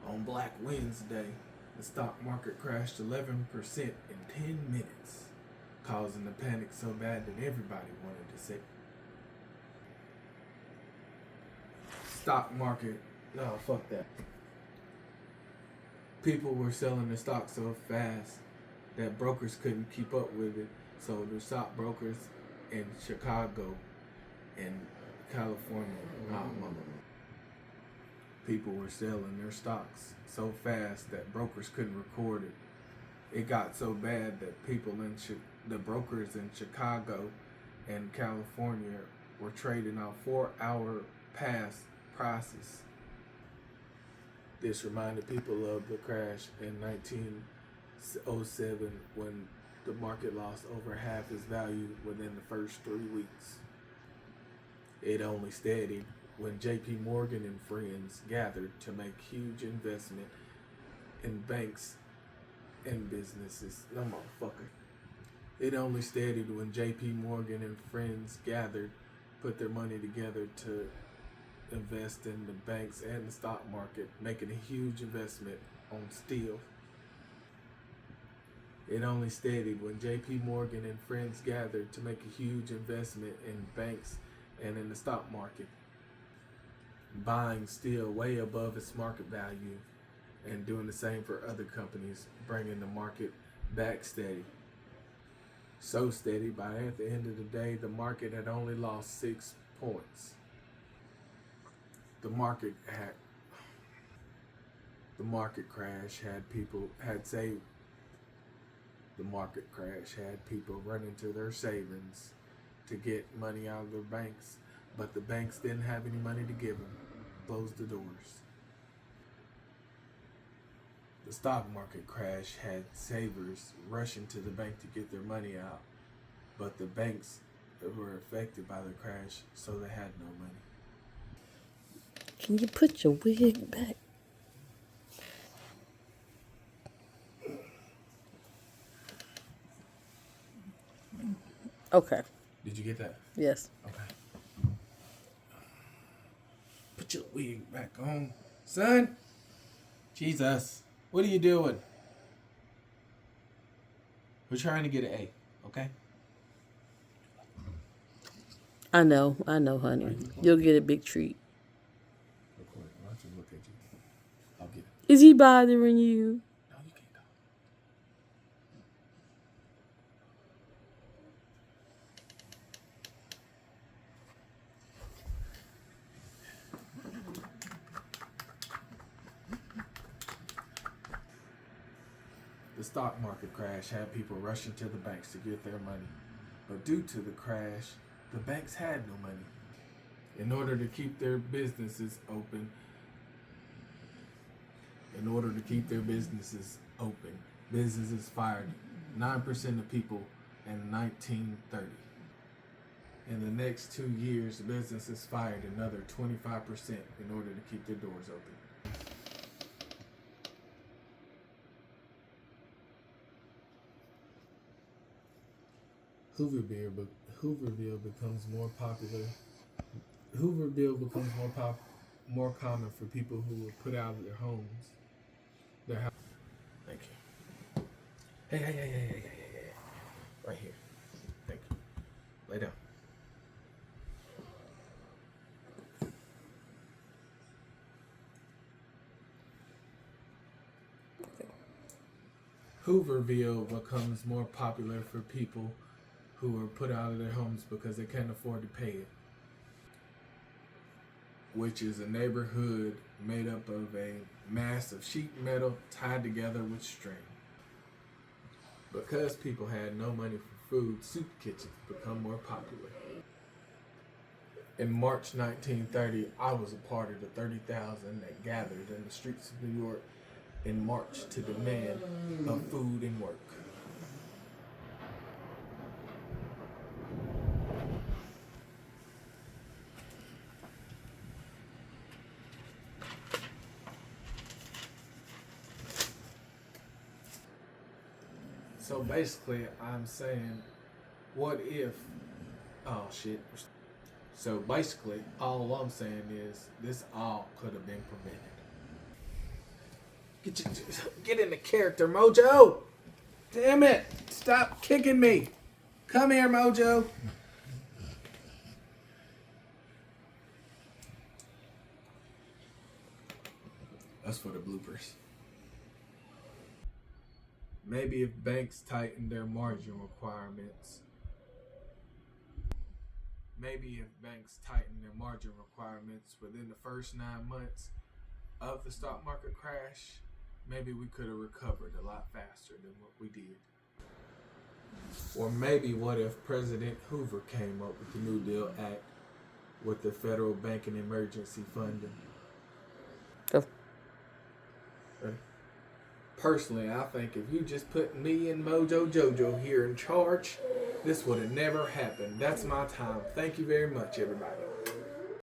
On Black Wednesday, the stock market crashed 11% in 10 minutes, causing the panic so bad that everybody wanted to sell. Stock market, no, fuck that. People were selling the stock so fast that brokers couldn't keep up with it. So the stockbrokers in Chicago and California, people were selling their stocks so fast that brokers couldn't record it. It got so bad that the brokers in Chicago and California were trading out 4-hour past prices. This reminded people of the crash in 1907 when the market lost over half its value within the first 3 weeks. It only steadied when JP Morgan and friends gathered to make huge investment in banks and businesses. No, motherfucker. It only steadied when JP Morgan and friends gathered, put their money together to invest in the banks and the stock market, making a huge investment on steel. It only steadied when JP Morgan and friends gathered to make a huge investment in banks and in the stock market, buying steel way above its market value and doing the same for other companies, bringing the market back steady. So steady by at the end of the day, the market had only lost 6 points. The market crash had people running to their savings to get money out of their banks, but the banks didn't have any money to give them. Closed the doors. The stock market crash had savers rushing to the bank to get their money out, but the banks were affected by the crash, so they had no money. Can you put your wig back? Okay. Did you get that? Yes. Okay. Put your wig back on, son. Jesus, what are you doing? We're trying to get an A, okay? I know, honey. You'll get a big treat. Record it. I'll just look at you. I'll get it. Is he bothering you? No, you can't talk. The stock market crash had people rushing to the banks to get their money. But due to the crash, the banks had no money. In order to keep their businesses open, businesses fired 9% of people in 1930. In the next 2 years, businesses fired another 25% in order to keep their doors open. Hooverville becomes more popular. More common for people who were put out of their homes. Thank you. Hey. Right here. Thank you. Lay down. Hooverville becomes more popular for people who were put out of their homes because they can't afford to pay it, which is a neighborhood made up of a mass of sheet metal tied together with string. Because people had no money for food, soup kitchens become more popular. In March 1930, I was a part of the 30,000 that gathered in the streets of New York in March to demand of food and work. So basically, I'm saying, what if, oh shit. So basically, all I'm saying is, this all could have been prevented. Get into character, Mojo. Damn it. Stop kicking me. Come here, Mojo. That's for the bloopers. Maybe if banks tighten their margin requirements. Maybe if banks tighten their margin requirements within the first 9 months of the stock market crash, maybe we could have recovered a lot faster than what we did. Or maybe what if President Hoover came up with the New Deal Act with the federal banking emergency funding? Go. Personally, I think if you just put me and Mojo Jojo here in charge, this would have never happened. That's my time. Thank you very much, everybody.